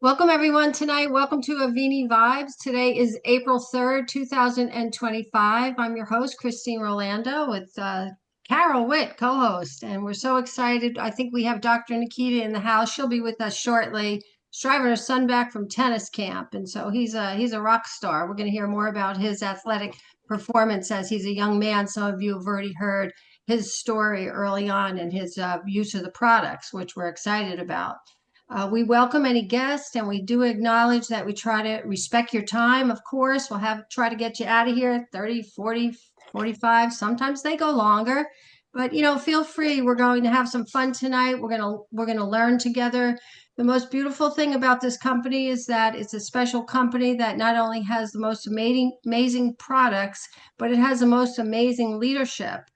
Welcome everyone tonight. Welcome to Avini Vibes. Today is April 3rd, 2025. I'm your host, Christine Rolando, with Carol Witt, co-host. And we're so excited. I think we have Dr. Nikita in the house. She'll be with us shortly. She's driving her son back from tennis camp. And so he's a rock star. We're going to hear more about his athletic performance as he's a young man. Some of you have already heard his story early on and his use of the products, which we're excited about. We welcome any guests and we do acknowledge that we try to respect your time. Of course, we'll try to get you out of here 30, 40, 45. Sometimes they go longer, but feel free. We're going to have some fun tonight. We're going to learn together. The most beautiful thing about this company is that it's a special company that not only has the most amazing products, but it has the most amazing leadership,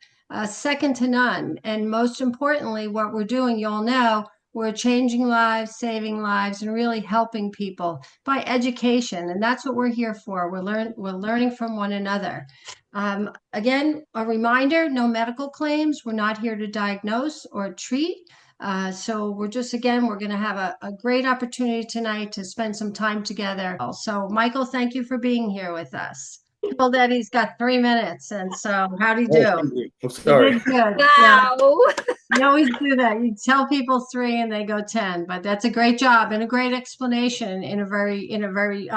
second to none. And most importantly, what we're doing, you'll know, we're changing lives, saving lives, and really helping people by education. And that's what we're here for. We're learning from one another. Again, a reminder, no medical claims. We're not here to diagnose or treat. So we're going to have a great opportunity tonight to spend some time together. So Michael, thank you for being here with us. Told that he's got 3 minutes. And so how'd he Oh, do? thank you. I'm He sorry. did good. Yeah. Wow. You always do that. You tell people three and they go 10, but that's a great job and a great explanation in a very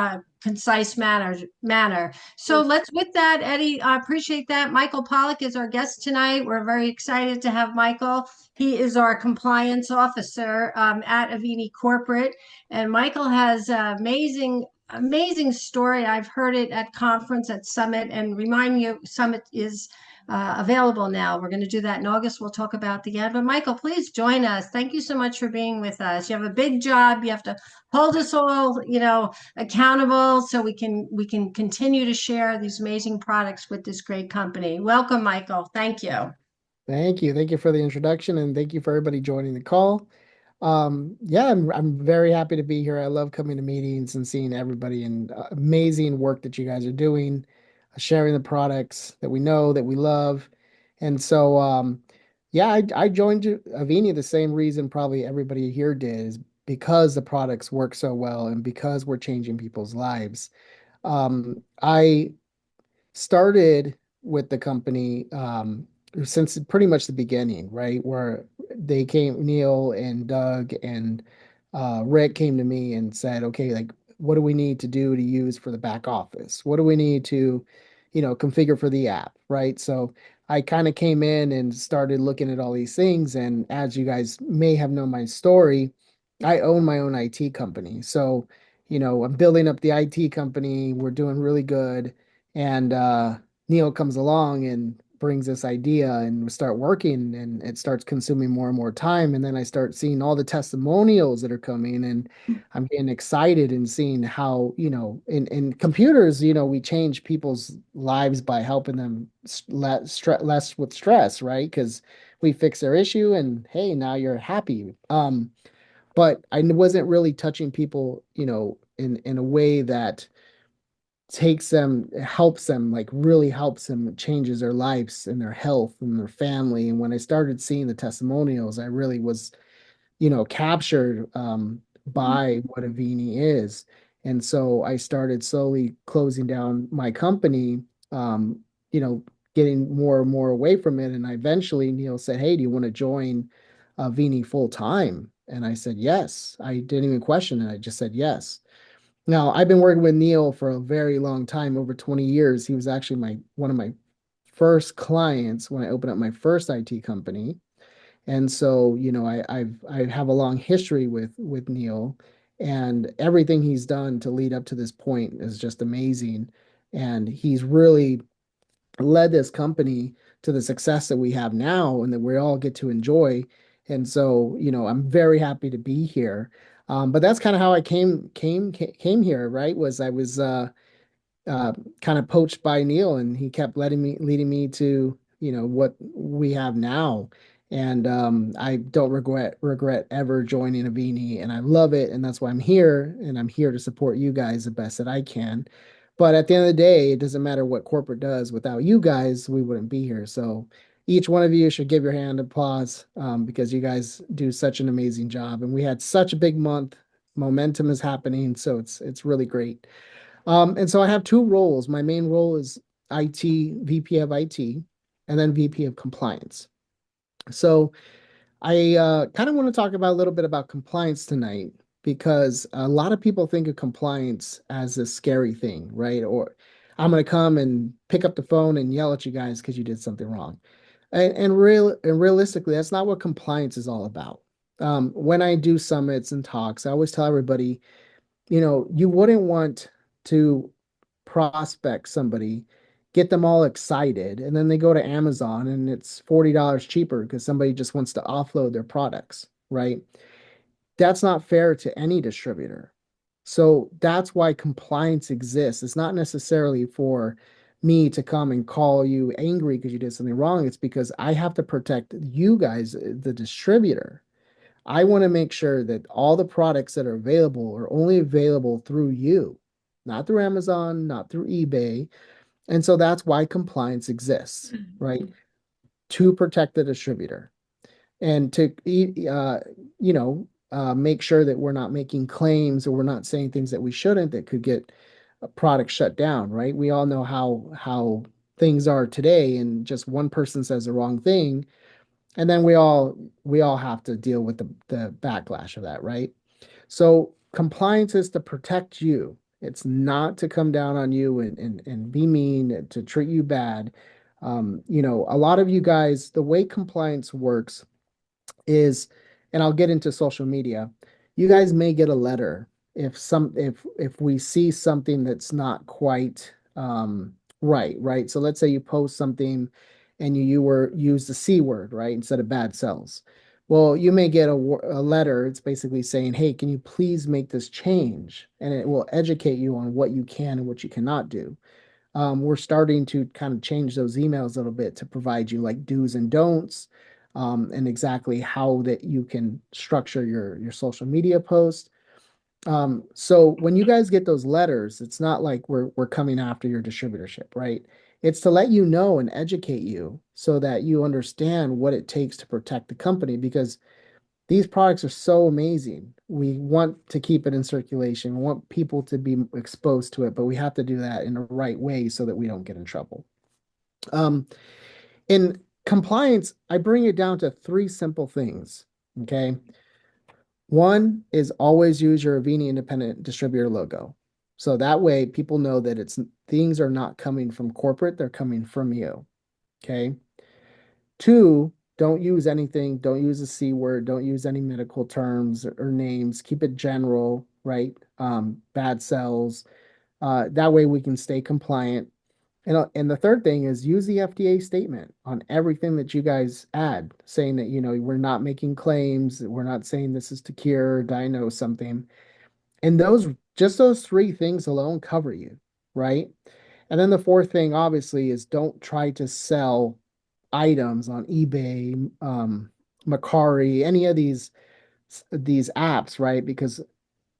concise manner. So let's with that, Eddie, I appreciate that. Michael Pollock is our guest tonight. We're very excited to have Michael. He is our compliance officer at Avini Corporate. And Michael has amazing story. I've heard it at conference at Summit, and remind you, Summit is available now. We're going to do that in August. We'll talk about the end. But Michael, please join us. Thank you so much for being with us. You have a big job. You have to hold us all, accountable so we can continue to share these amazing products with this great company. Welcome, Michael. Thank you. Thank you. Thank you for the introduction and thank you for everybody joining the call. Yeah, I'm very happy to be here. I love coming to meetings and seeing everybody and amazing work that you guys are doing, sharing the products that we know that we love. And so yeah, I joined Avini the same reason probably everybody here did is because the products work so well and because we're changing people's lives. I started with the company since pretty much the beginning, right? Where they came, Neil and Doug and Rik came to me and said, okay, like, what do we need to do to use for the back office? What do we need to, configure for the app, right? So I kind of came in and started looking at all these things. And as you guys may have known my story, I own my own IT company. So, I'm building up the IT company. We're doing really good. And Neil comes along and brings this idea and we start working and it starts consuming more and more time. And then I start seeing all the testimonials that are coming and I'm getting excited and seeing how, in computers, we change people's lives by helping them less with stress, right? Because we fix their issue and hey, now you're happy. But I wasn't really touching people, in a way that takes them, helps them, like really helps them, changes their lives and their health and their family. And when I started seeing the testimonials, I really was, captured by what Avini is. And so I started slowly closing down my company, um, you know, getting more and more away from it. And I eventually, Neil said, hey, do you want to join Avini full time? And I said, yes. I didn't even question it. I just said yes. Now, I've been working with Neil for a very long time, over 20 years. He was actually my one of my first clients when I opened up my first IT company. And so, I have a long history with Neil and everything he's done to lead up to this point is just amazing. And he's really led this company to the success that we have now and that we all get to enjoy. And so, I'm very happy to be here. But that's kind of how I came here, right? Was I was uh, kind of poached by Neil, and he kept leading me to what we have now. And I don't regret ever joining Avini, and I love it, and that's why I'm here, and I'm here to support you guys the best that I can. But at the end of the day, it doesn't matter what corporate does. Without you guys, we wouldn't be here. So each one of you should give your hand applause because you guys do such an amazing job, and we had such a big month momentum is happening. So it's really great. And so I have two roles. My main role is IT, VP of IT, and then VP of compliance. So I kind of want to talk about a little bit about compliance tonight because a lot of people think of compliance as a scary thing, right? Or I'm going to come and pick up the phone and yell at you guys because you did something wrong. And realistically, that's not what compliance is all about. When I do summits and talks, I always tell everybody, you wouldn't want to prospect somebody, get them all excited, and then they go to Amazon and it's $40 cheaper because somebody just wants to offload their products, right? That's not fair to any distributor. So that's why compliance exists. It's not necessarily for me to come and call you angry because you did something wrong. It's because I have to protect you guys, the distributor. I want to make sure that all the products that are available are only available through you, not through Amazon, not through eBay. And so that's why compliance exists, right? To protect the distributor and to make sure that we're not making claims or we're not saying things that we shouldn't that could get a product shut down, right? We all know how things are today, and just one person says the wrong thing, and then we all have to deal with the backlash of that, right? So compliance is to protect you. It's not to come down on you and be mean and to treat you bad. A lot of you guys, the way compliance works is, and I'll get into social media, you guys may get a letter if we see something that's not quite right. So let's say you post something and you were use the C word, right, instead of bad cells. Well, you may get a letter. It's basically saying, hey, can you please make this change? And it will educate you on what you can and what you cannot do. We're starting to kind of change those emails a little bit to provide you like do's and don'ts, and exactly how that you can structure your social media post. So when you guys get those letters, it's not like we're coming after your distributorship, right? It's to let you know and educate you so that you understand what it takes to protect the company because these products are so amazing. We want to keep it in circulation. We want people to be exposed to it, but we have to do that in the right way so that we don't get in trouble. Um, in compliance, I bring it down to three simple things. Okay. One is always use your Avini independent distributor logo. So that way people know that things are not coming from corporate, they're coming from you. Okay. Two, don't use anything, don't use a C word, don't use any medical terms or names. Keep it general, right? Bad cells. That way we can stay compliant. And the third thing is use the FDA statement on everything that you guys add, saying that, we're not making claims, we're not saying this is to cure or diagnose something. And those three things alone cover you, right? And then the fourth thing, obviously, is don't try to sell items on eBay, Macari, any of these apps, right? Because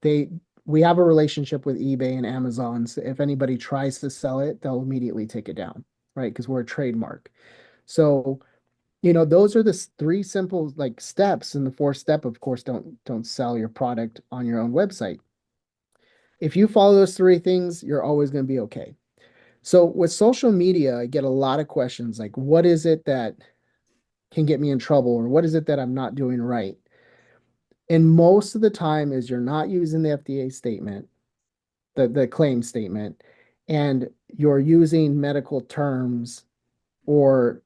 they we have a relationship with eBay and Amazon. So if anybody tries to sell it, they'll immediately take it down, right? Because we're a trademark. So, those are the three simple like steps. And the fourth step, of course, don't sell your product on your own website. If you follow those three things, you're always going to be okay. So with social media, I get a lot of questions like, what is it that can get me in trouble, or what is it that I'm not doing right? And most of the time is you're not using the FDA statement, the claim statement, and you're using medical terms or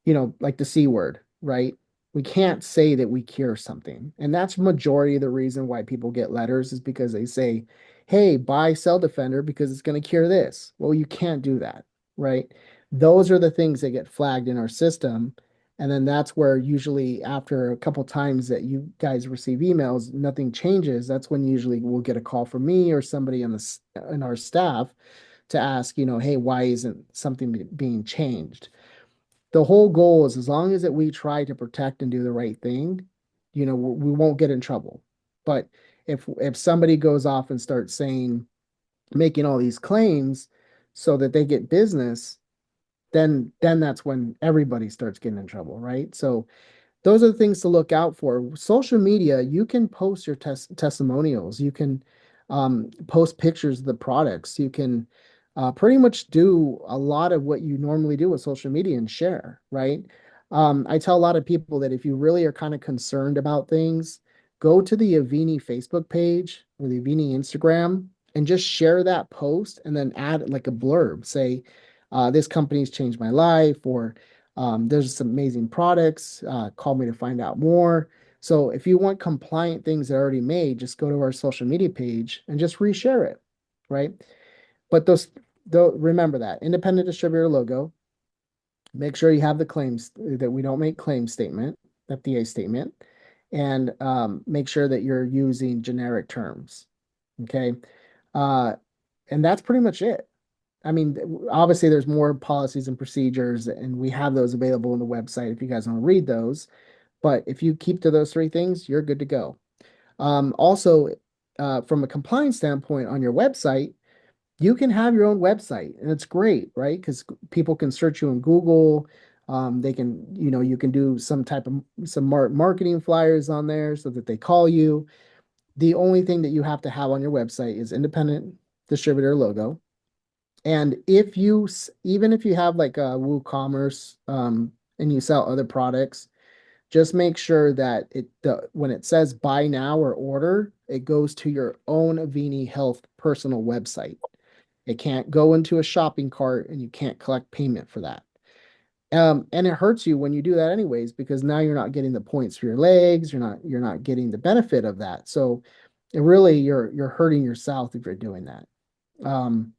like the C word, right? We can't say that we cure something. And that's majority of the reason why people get letters is because they say, hey, buy Cell Defender because it's going to cure this. Well, you can't do that, right? Those are the things that get flagged in our system. And then that's where usually after a couple times that you guys receive emails, nothing changes. That's when usually we'll get a call from me or somebody in our staff to ask, hey, why isn't something being changed? The whole goal is as long as that we try to protect and do the right thing, we won't get in trouble. But if somebody goes off and starts making all these claims so that they get business, then that's when everybody starts getting in trouble, right? So those are the things to look out for. Social media, you can post your testimonials. You can post pictures of the products. You can pretty much do a lot of what you normally do with social media and share, right? I tell a lot of people that if you really are kind of concerned about things, go to the Avini Facebook page or the Avini Instagram and just share that post and then add like a blurb. Say, this company's changed my life, or there's some amazing products. Call me to find out more. So if you want compliant things that are already made, just go to our social media page and just reshare it, right? But though, remember that independent distributor logo. Make sure you have the claims that we don't make claim statement, FDA statement, and make sure that you're using generic terms. Okay, uh, and that's pretty much it. I mean, obviously, there's more policies and procedures, and we have those available on the website if you guys want to read those. But if you keep to those three things, you're good to go. Also, from a compliance standpoint on your website, you can have your own website, and it's great, right? Because people can search you on Google. They can, you can do some type of some marketing flyers on there so that they call you. The only thing that you have to have on your website is independent distributor logo. And even if you have like a WooCommerce, and you sell other products, just make sure that when it says buy now or order, it goes to your own Avini Health personal website. It can't go into a shopping cart and you can't collect payment for that. And it hurts you when you do that anyways, because now you're not getting the points for your legs, you're not getting the benefit of that. So you're hurting yourself if you're doing that. Um,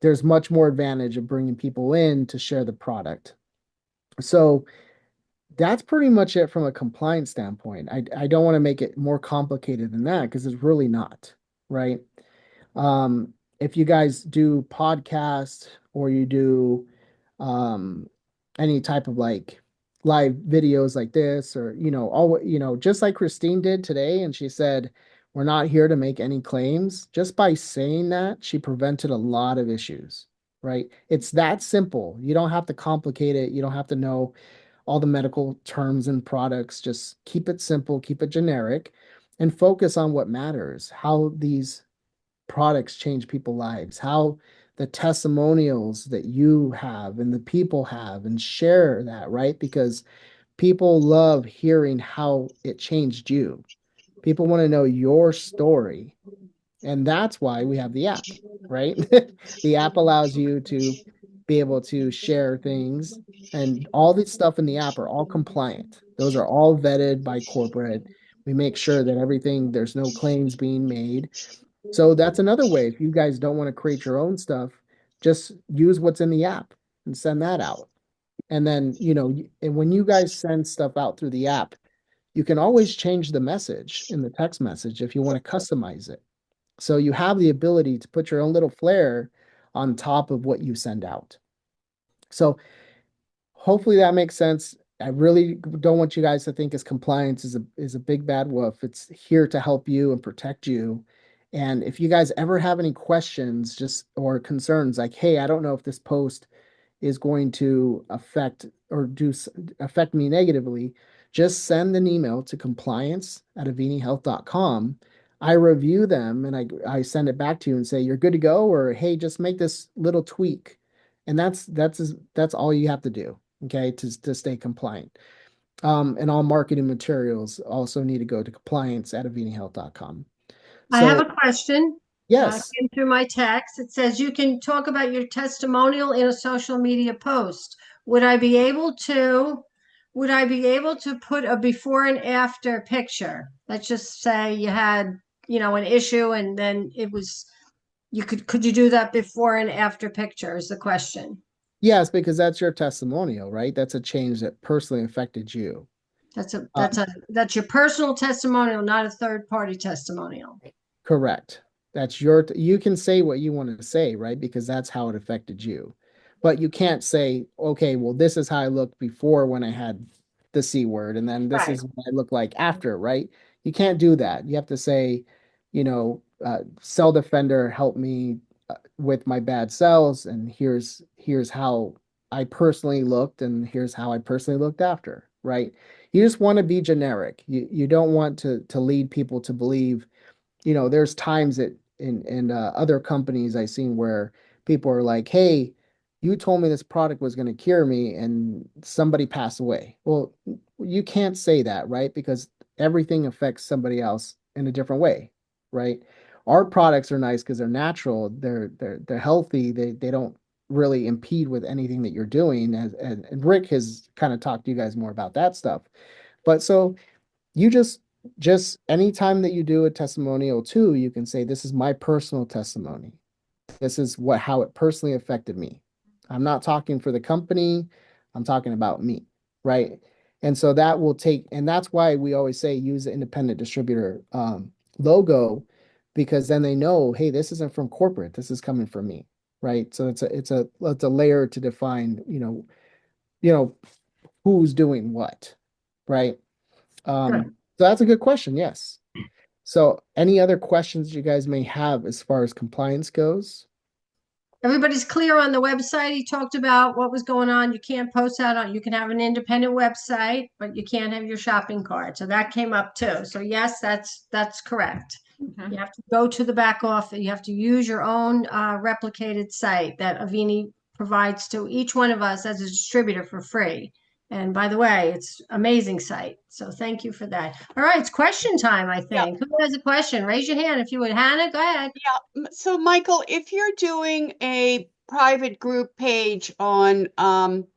there's much more advantage of bringing people in to share the product. So that's pretty much it from a compliance standpoint. I don't want to make it more complicated than that because it's really not, right? If you guys do podcasts or you do um, any type of like live videos like this, or just like Christine did today, and she said, "We're not here to make any claims." Just by saying that, she prevented a lot of issues, right? It's that simple. You don't have to complicate it. You don't have to know all the medical terms and products. Just keep it simple, keep it generic, and focus on what matters, how these products change people's lives, how the testimonials that you have and the people have, and share that, right? Because people love hearing how it changed you. People want to know your story. And that's why we have the app, right? The app allows you to be able to share things, and all the stuff in the app are all compliant. Those are all vetted by corporate. We make sure that there's no claims being made. So that's another way. If you guys don't want to create your own stuff, just use what's in the app and send that out. And then, and when you guys send stuff out through the app, you can always change the message in the text message if you want to customize it. So you have the ability to put your own little flair on top of what you send out. So hopefully that makes sense. I really don't want you guys to think as compliance is a big bad wolf. It's here to help you and protect you. And if you guys ever have any questions, just or concerns, like, hey, I don't know if this post is going to affect me negatively, just send an email to compliance@avinihealth.com. I review them and I send it back to you and say you're good to go, or hey, just make this little tweak. And that's all you have to do, okay, to stay compliant. And all marketing materials also need to go to compliance@avinihealth.com. I have So a question. yes. Came through my text. It says you can talk about your testimonial in a social media post. Would I be able to, would I be able to put a before and after picture? Let's just say you had, an issue and then could you do that before and after picture is the question. Yes, because that's your testimonial, right? That's a change that personally affected you. That's a, Uh, that's a, that's your personal testimonial, not a third party testimonial. Correct. You can say what you want to say, right? Because that's how it affected you. But you can't say, okay, well, this is how I looked before when I had the C word, and then this Right. is what I look like after, right? You can't do that. You have to say, cell defender helped me with my bad cells, and here's how I personally looked, and here's how I personally looked after, right? you just want to be generic. You don't want to lead people to believe, there's times that in other companies I've seen where people are like, "Hey, you told me this product was going to cure me, and somebody passed away." Well, you can't say that, right? Because everything affects somebody else in a different way, right? Our products are nice because they're natural, they're healthy, they don't really impede with anything that you're doing. And Rik has kind of talked to you guys more about that stuff. But so you just anytime that you do a testimonial too, you can say, this is my personal testimony. This is how it personally affected me. I'm not talking for the company, I'm talking about me, right? And so that will take, and that's why we always say use the independent distributor logo, because then they know, hey, this isn't from corporate, this is coming from me, right? So it's a layer to define, you know, who's doing what, right? Good. So that's a good question. Yes. So any other questions you guys may have as far as compliance goes? Everybody's clear on the website. He talked about what was going on. You can't post that on, you can have an independent website, but you can't have your shopping cart. So that came up too. So yes, that's correct. You have to go to the back office. You have to use your own replicated site that Avini provides to each one of us as a distributor for free. And by the way, it's amazing site. So thank you for that. All right, it's question time, I Yeah, think. Who has a question? Raise your hand if you would. Hannah, go ahead. yeah. So Michael, if you're doing a private group page on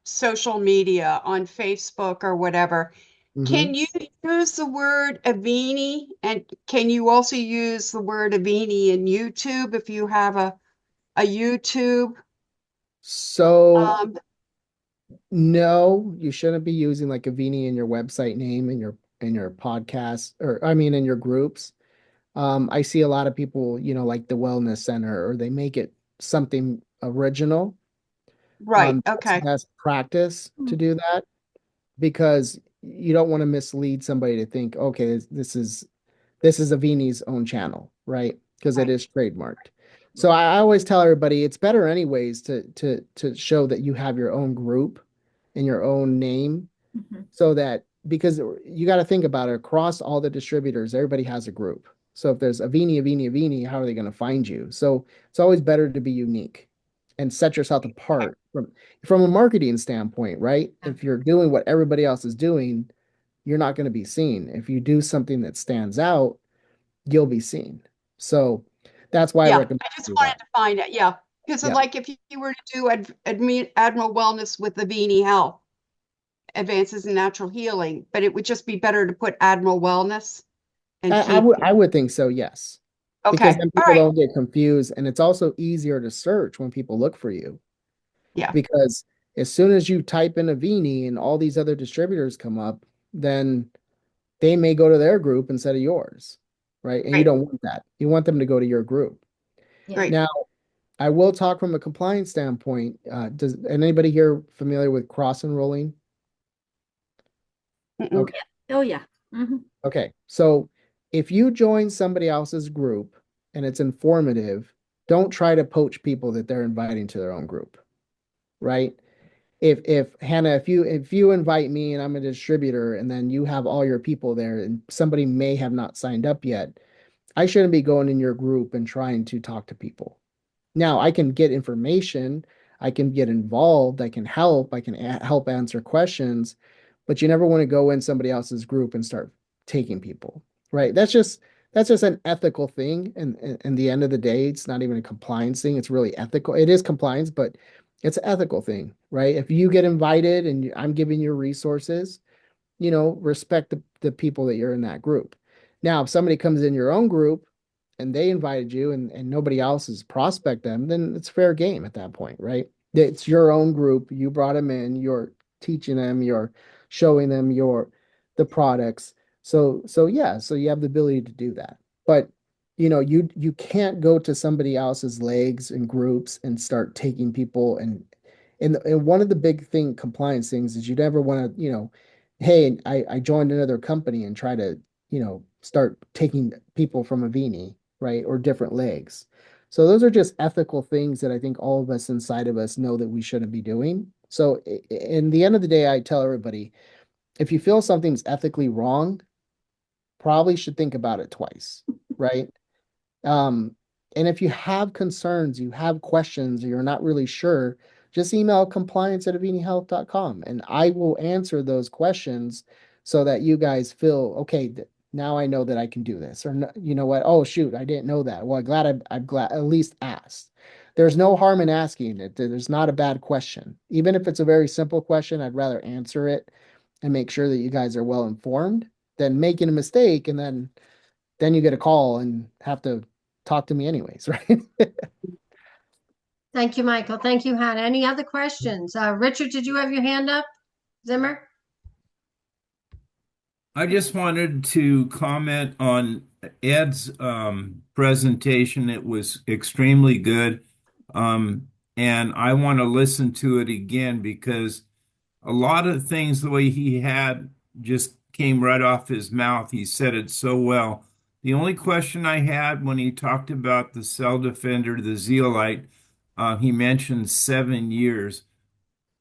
social media, on Facebook or whatever, Hmm. can you use the word Avini? And can you also use the word Avini in YouTube if you have a YouTube? So Um, no, you shouldn't be using like a Avini in your website name in your podcast, or I mean in your groups. I see a lot of people, like the Wellness Center, or they make it something original. right, That's okay, best practice to do that, because you don't want to mislead somebody to think, okay, this is Avini's own channel, right? Because it right. is trademarked. So I always tell everybody it's better anyways to show that you have your own group and your own name, Mhm. so that, because you got to think about it, across all the distributors, everybody has a group. So if there's Avini, how are they going to find you? So it's always better to be unique and set yourself apart from a marketing standpoint, right? If you're doing what everybody else is doing, you're not going to be seen. If you do something that stands out, you'll be seen. So that's why I Yeah, recommend I just you do wanted that. to find it. Yeah, because Yeah. like if you were to do Admiral Wellness with Avini Health, advances in natural healing, but it would just be better to put Admiral Wellness and keep. I would think so, yes. Because Okay. then All people right. don't get confused, and it's also easier to search when people look for you. Yeah. Because as soon as you type in Avini and all these other distributors come up, then they may go to their group instead of yours, right? And you Great. don't want that. You want them to go to your group. Yeah. Great. Now, I will talk from a compliance standpoint. Does anybody here familiar with cross enrolling? Mm-mm. Okay. Oh, yeah. Mhm. Okay. So if you join somebody else's group and it's informative, don't try to poach people that they're inviting to their own group, right? If Hannah, if you invite me and I'm a distributor, and then you have all your people there and somebody may have not signed up yet, I shouldn't be going in your group and trying to talk to people. Now, I can get information, I can get involved, I can help, I can help answer questions, but you never want to go in somebody else's group and start taking people, right? That's just an ethical thing, and in the end of the day, it's not even a compliance thing. It's really ethical. It is compliance, but it's an ethical thing, right? If you get invited and I'm giving you resources, respect the people that you're in that group. Now, if somebody comes in your own group and they invited you, and nobody else is prospect them, then it's fair game at that point, right? It's your own group. You brought them in, you're teaching them, you're showing them the products. So yeah, so you have the ability to do that. But you can't go to somebody else's legs and groups and start taking people, and one of the big compliance things is you never want to, hey, I joined another company and try to, start taking people from Avini, right? Or different legs. So those are just ethical things that I think all of us inside of us know that we shouldn't be doing. So in the end of the day, I tell everybody, if you feel something's ethically wrong, probably should think about it twice, right? Um, and if you have concerns, you have questions, or you're not really sure, just email compliance@avinihealth.com and I will answer those questions so that you guys feel, okay, now I know that I can do this. Or, you know what? Oh, shoot, I didn't know that. Well, I'm glad at least asked. There's no harm in asking it. There's not a bad question. Even if it's a very simple question, I'd rather answer it and make sure that you guys are well informed than making a mistake and then you get a call and have to talk to me anyways, right? Thank you, Michael. Thank you, Hannah. Any other questions? Richard, did you have your hand up? Zimmer? I just wanted to comment on Ed's presentation. It was extremely good. And I want to listen to it again because a lot of things, the way he had, just came right off his mouth. He said it so well. The only question I had when he talked about the cell defender, the zeolite, he mentioned 7 years.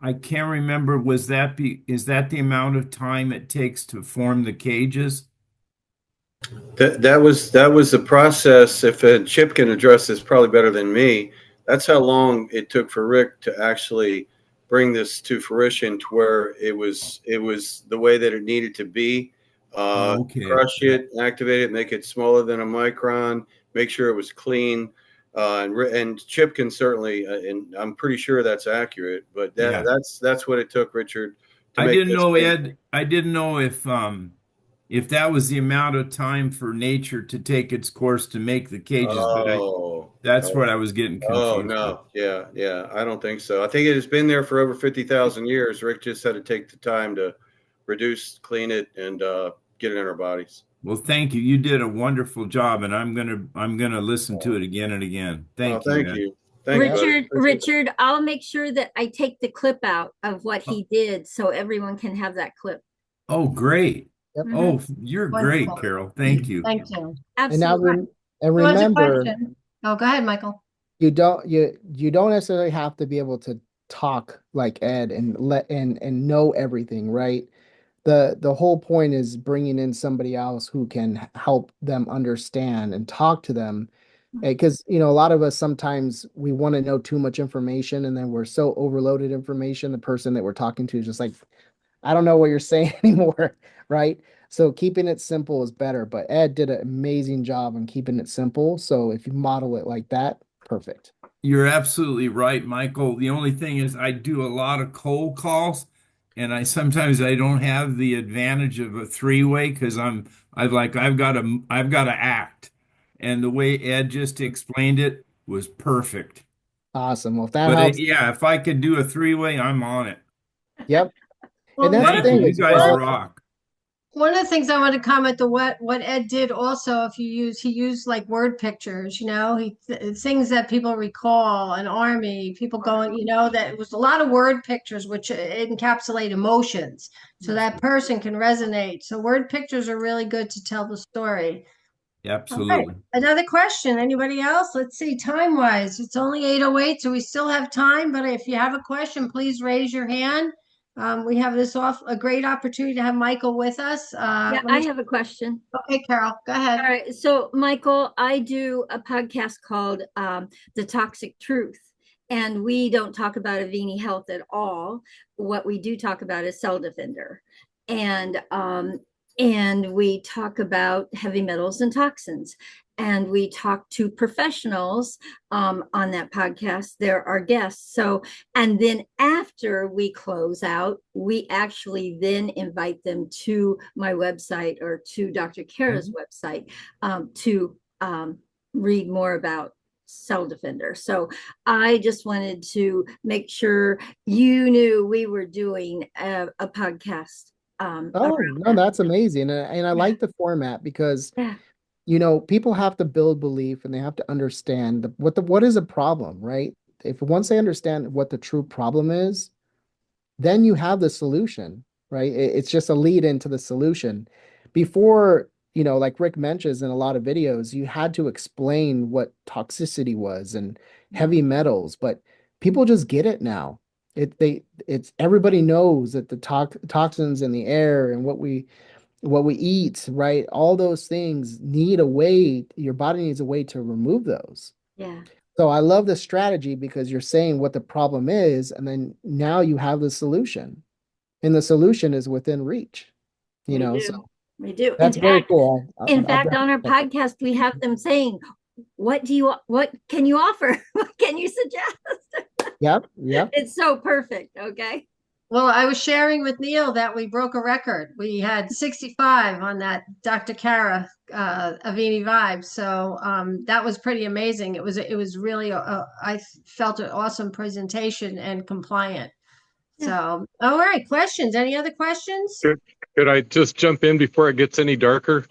I can't remember, is that the amount of time it takes to form the cages? That was the process. If Chip can address this probably better than me, that's how long it took for Rik to actually bring this to fruition to where it was the way that it needed to be. Oh, okay. Crush it, activate it, make it smaller than a micron, make sure it was clean. And Chip can certainly, and I'm pretty sure that's accurate, but Yeah. that's what it took, Richard, to I make didn't this know, thing. Ed, I didn't know if that was the amount of time for nature to take its course to make the cages, but Oh, that's what I was getting oh confused with. no, yeah. I don't think so. I think it has been there for over 50,000 years. Rik just had to take the time to reduce, clean it, and get it in our bodies. Well, thank you. You did a wonderful job, and I'm gonna listen to it again and again. Oh, Thank you, thank Ed. you, thank you, Yeah. buddy. Richard, Appreciate that. Richard, I'll make sure that I take the clip out of what he did so everyone can have that clip. Oh, great. Yep. Mhm. Oh, you're great, Wonderful. Carol. Thank you. Thank you. And now Absolutely. Who has a remember, question? Oh, go ahead, Michael. you don't necessarily have to be able to talk like Ed and and know everything, right? The whole point is bringing in somebody else who can help them understand and talk to them. Because, a lot of us sometimes we want to know too much information and then we're so overloaded information. The person that we're talking to is just like, I don't know what you're saying anymore, right? So keeping it simple is better. But Ed did an amazing job on keeping it simple. So if you model it like that, perfect. You're absolutely right, Michael. The only thing is I do a lot of cold calls and I don't have the advantage of a three-way because I've got to act. And the way Ed just explained it was perfect. Awesome. Well, if that But helps, yeah, if I could do a three-way, I'm on it. yep. Well, And that's the Thank you. thing, You it's guys all rock. one of the things I want to comment to what Ed did also, if he used like word pictures, things that people recall, an army, people going, that it was a lot of word pictures which encapsulate emotions, so that person can resonate. So word pictures are really good to tell the story. All right, Absolutely. another question. Anybody else? Let's see, time-wise, it's only 8:08, so we still have time, but if you have a question, please raise your hand. We have a great opportunity to have Michael with us. Yeah, I have a question. Okay, Carol, go ahead. All right. So, Michael, I do a podcast called The Toxic Truth. And we don't talk about Avini Health at all. What we do talk about is Cell Defender. And we talk about heavy metals and toxins. And we talk to professionals on that podcast. They're our guests. So, and then after we close out, we actually then invite them to my website or to Dr. Kara's website to read more about Cell Defender. So I just wanted to make sure you knew we were doing a podcast. Oh, around no, that. that's amazing. And I like the format because, Yeah. people have to build belief and they have to understand what is a problem, right? If once they understand what the true problem is, then you have the solution, right? It's just a lead into the solution. Before, like Rik mentions in a lot of videos, you had to explain what toxicity was and heavy metals, but people just get it now. It's everybody knows that the toxins in the air and what we eat, right? All those things need a way, your body needs a way to remove those. Yeah. So I love the strategy because you're saying what the problem is, and then now you have the solution. And the solution is within reach. You We know, do. so We do. that's very cool. In I'll fact, on our definitely- podcast, we have them saying, what can you offer? What can you suggest? Yep, yep. It's so perfect. Okay. Well, I was sharing with Neil that we broke a record. We had 65 on that Dr. Kara Avini Vibes. So that was pretty amazing. It was really I felt an awesome presentation and compliant. Yeah. So, all right, questions. Any other questions? Could I just jump in before it gets any darker?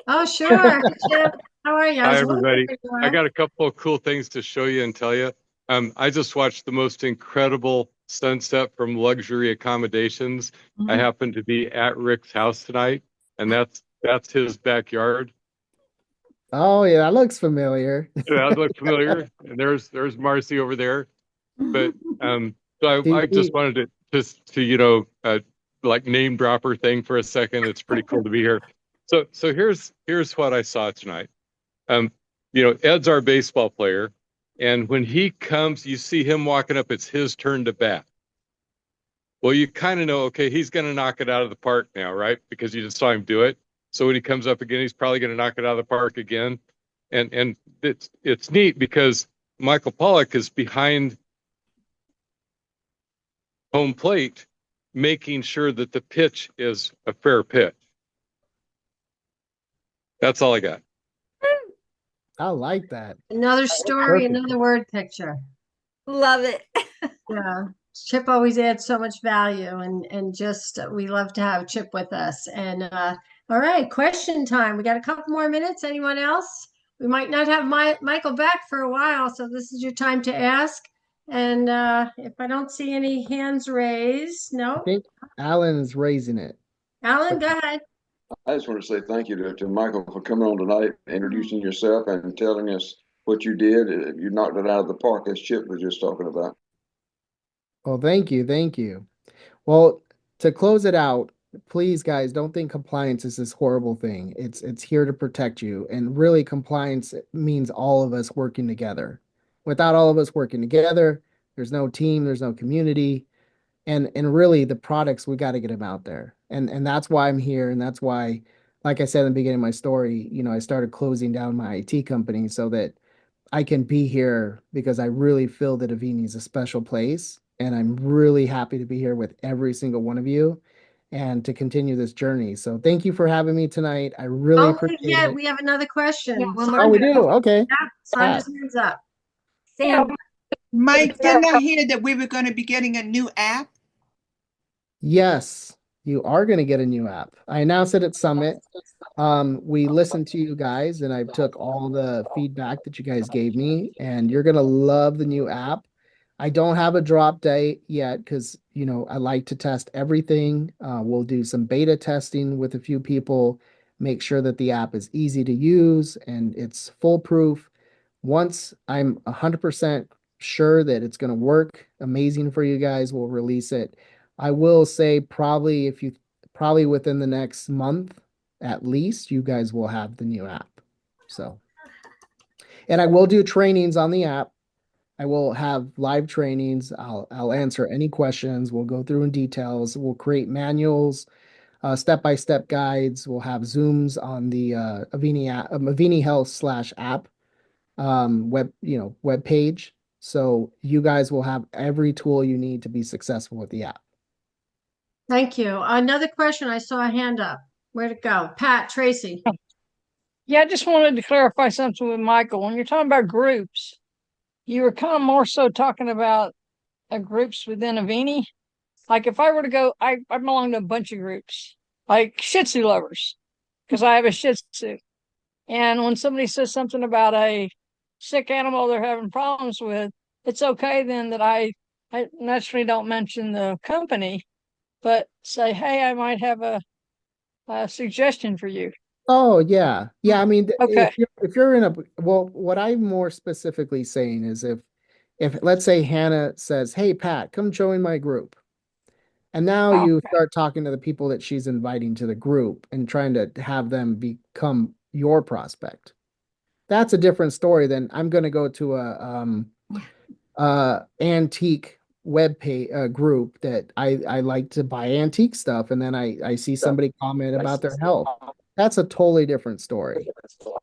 Oh, sure. Chip, how are you? I Hi, was wondering everybody. where you I were. got a couple of cool things to show you and tell you. I just watched the most incredible sunset from luxury accommodations. I Mhm. happen to be at Rick's house tonight, and that's his backyard. Oh yeah, that looks familiar. That looks familiar. And there's Marcy over there. But so I just wanted to like name dropper thing for a second. It's pretty cool to be here. So here's what I saw tonight. Ed's our baseball player, and when he comes, you see him walking up, it's his turn to bat. Well, you kind of know, okay, he's going to knock it out of the park now, right? Because you just saw him do it. So when he comes up again, he's probably going to knock it out of the park again. And it's neat because Michael Pollock is behind home plate, making sure that the pitch is a fair pitch. That's all I got. I like that. Another story, Perfect. another word picture. Love it. Yeah. Chip always adds so much value and just we love to have Chip with us. And all right, question time. We got a couple more minutes. Anyone else? We might not have Michael back for a while, so this is your time to ask. And if I don't see any hands raised, I no. think Alan's raising it. Alan, go ahead. I just want to say thank you to Michael for coming on tonight, introducing yourself and telling us what you did. You knocked it out of the park, as Chip was just talking about. Well, thank you, thank you. Well, to close it out, please, guys, don't think compliance is this horrible thing. It's here to protect you, and really, compliance means all of us working together. Without all of us working together, there's no team, there's no community, and really, the products, we got to get them out there, and that's why I'm here, and that's why, like I said in the beginning of my story, I started closing down my IT company so that I can be here because I really feel that Avini is a special place. And I'm really happy to be here with every single one of you and to continue this journey. So thank you for having me tonight. I really Oh, appreciate yeah, it. we have another question. Yeah, one more. Oh, we do? Okay. Yeah, Sandra's hands up. Sam, Mike, didn't I hear that we were going to be getting a new app? Yes, you are going to get a new app. I announced it at Summit. We listened to you guys and I took all the feedback that you guys gave me, and you're going to love the new app. I don't have a drop date yet because, I like to test everything. We'll do some beta testing with a few people, make sure that the app is easy to use and it's foolproof. Once I'm 100% sure that it's going to work amazing for you guys, we'll release it. I will say probably within the next month, at least, you guys will have the new app. So, and I will do trainings on the app. I will have live trainings. I'll answer any questions. We'll go through in details. We'll create manuals, step-by-step guides. We'll have Zooms on the Avini Health /app web page. So you guys will have every tool you need to be successful with the app. Thank you. Another question. I saw a hand up. Where'd it go? Pat, Tracy. Yeah, I just wanted to clarify something with Michael. When you're talking about groups, you were kind of more so talking about groups within Avini. Like if I were to go, I belong to a bunch of groups, like Shih Tzu lovers, because I have a Shih Tzu. And when somebody says something about a sick animal they're having problems with, it's okay then that I naturally don't mention the company, but say, hey, I might have a suggestion for you. Oh yeah. Yeah, I mean, Okay. if you're in a, well, what I'm more specifically saying is if let's say Hannah says, "Hey Pat, come join my group." And now Oh, you okay. start talking to the people that she's inviting to the group and trying to have them become your prospect. That's a different story than I'm going to go to a antique web page group that I like to buy antique stuff, and then I see somebody comment about their health. That's a totally different story,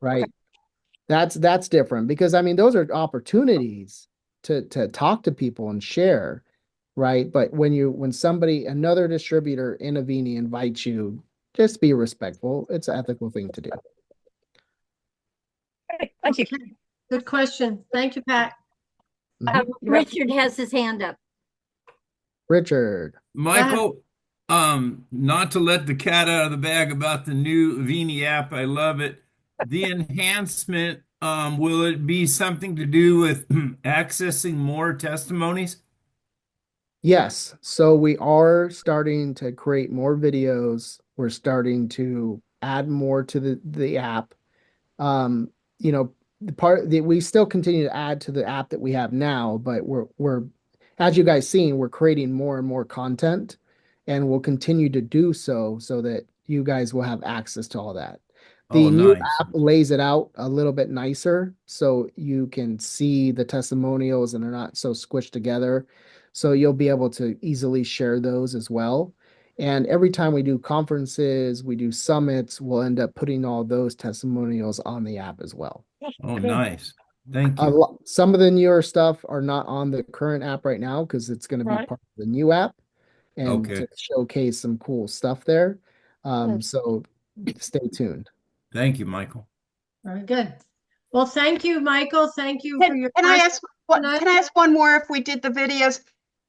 right? That's different because I mean those are opportunities to talk to people and share, right? But when somebody another distributor in Avini invites you, just be respectful. It's an ethical thing to do. Okay, thank you. Okay. Good question. Thank you, Pat. Richard has his hand up. Richard. Michael, not to let the cat out of the bag about the new Avini app. I love it. The enhancement, will it be something to do with accessing more testimonies? Yes, so we are starting to create more videos. We're starting to add more to the app. Um, you know, the part that we still continue to add to the app that we have now, but we're as you guys seen, we're creating more and more content, and we'll continue to do so that you guys will have access to all that. Oh, The new nice. app lays it out a little bit nicer so you can see the testimonials and they're not so squished together. So you'll be able to easily share those as well. And every time we do conferences, we do summits, we'll end up putting all those testimonials on the app as well. Oh, Cool. nice. Thank you. Some of the newer stuff are not on the current app right now because it's going to be Right. part of the new app and Okay. to showcase some cool stuff there. Yes. So stay tuned. Thank you, Michael. Very good. Well, thank you, Michael. Thank you for your Can I question ask what, tonight. can I ask one more if we did the videos?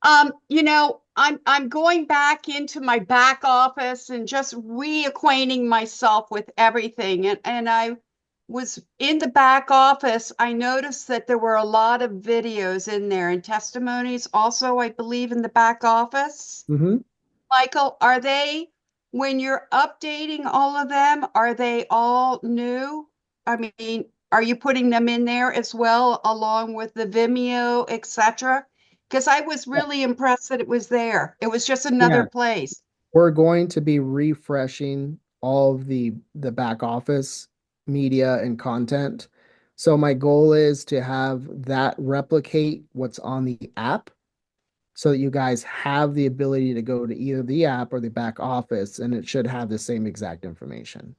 I'm going back into my back office and just reacquainting myself with everything. And I was in the back office. I noticed that there were a lot of videos in there and testimonies also, I believe, in the back office. Mm-hmm. Michael, are they, when you're updating all of them, are they all new? I mean, are you putting them in there as well, along with the Vimeo, etc.? Because I was really impressed that it was there. It was just another Yeah. place. We're going to be refreshing all of the back office media and content. So my goal is to have that replicate what's on the app so that you guys have the ability to go to either the app or the back office and it should have the same exact information.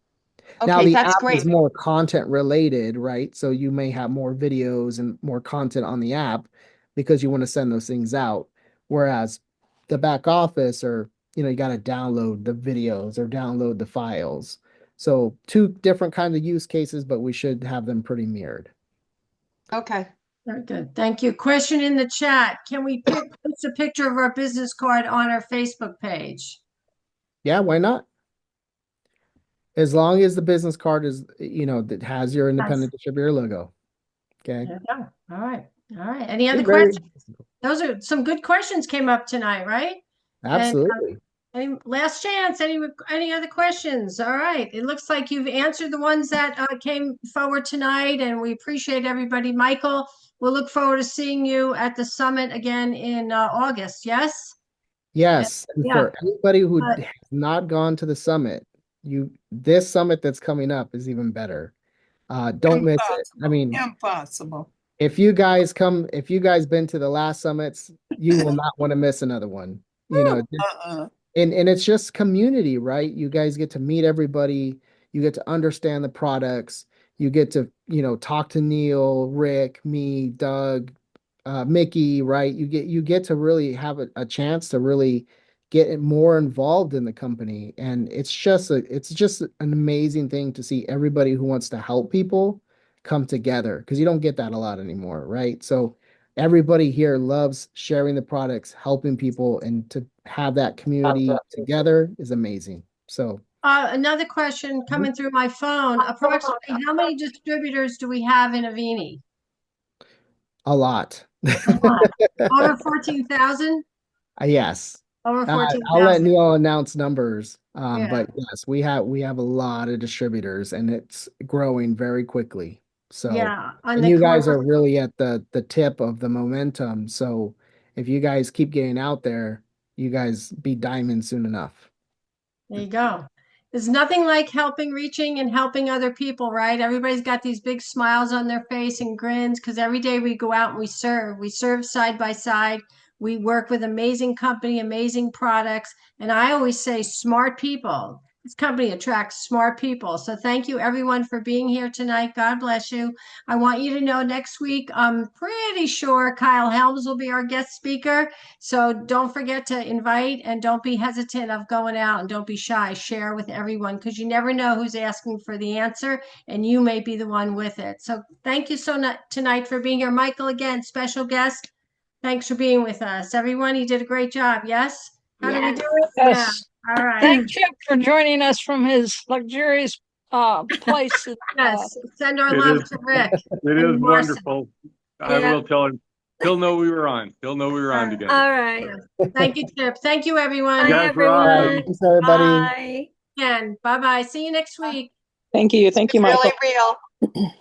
Now Okay, the that's app is great. more content related, right? So you may have more videos and more content on the app because you want to send those things out. Whereas the back office or you got to download the videos or download the files. So two different kinds of use cases, but we should have them pretty mirrored. Okay. Very good. Thank you. Question in the chat. Can we post a picture of our business card on our Facebook page? Yeah, why not? As long as the business card is, that has your independent distributor logo. Okay. There we go. All right. All right. Any other You're very questions? Those are some good questions came up tonight, right? absolutely. Any last chance? Any other questions? All right. It looks like you've answered the ones that came forward tonight, and we appreciate everybody. Michael, we'll look forward to seeing you at the summit again in August. Yes? Yes, and Yeah. for anybody who Uh, has not gone to the summit, this summit that's coming up is even better. Don't miss it. I mean, Impossible. if you guys been to the last summits, you will not want to miss another one. And it's just community, right? You guys get to meet everybody, you get to understand the products, you get to, talk to Neil, Rick, me, Doug, Mickey, right? You get to really have a chance to really get more involved in the company. And it's just an amazing thing to see everybody who wants to help people come together because you don't get that a lot anymore, right? So everybody here loves sharing the products, helping people, and to have that community together is amazing. So another question coming through my phone. Approximately how many distributors do we have in Avini? a lot. A lot. Over 14,000? Yes. Over I'll let 14,000. Neil announce numbers. Yeah. But yes, we have a lot of distributors and it's growing very quickly. So Yeah, on and the you guys commercial. are really at the tip of the momentum. So if you guys keep getting out there, you guys be diamond soon enough. There you go. There's nothing like helping, reaching, and helping other people, right? Everybody's got these big smiles on their face and grins because every day we go out and we serve. We serve side by side. We work with amazing company, amazing products. And I always say smart people. This company attracts smart people. So thank you everyone for being here tonight. God bless you. I want you to know next week, I'm pretty sure Kyle Helms will be our guest speaker. So don't forget to invite and don't be hesitant of going out and don't be shy. Share with everyone because you never know who's asking for the answer and you may be the one with it. So thank you so much tonight for being here. Michael, again, special guest. Thanks for being with us. Everyone, you did a great job. Yes? How did we do it? Yeah. Yes. All right. Thank Chip for joining us from his luxurious place. Yes. Send our It love is- to Rick. It and is Marcia. wonderful. I Yeah. will tell him. He'll know we were on. He'll know we were on together. All right. Thank you, Chip. Thank you, everyone. Bye, Guys, we're off. everyone. Thanks, everybody. Bye. Again. Bye-bye. See you next week. Thank you. Thank you, Michael. Really real.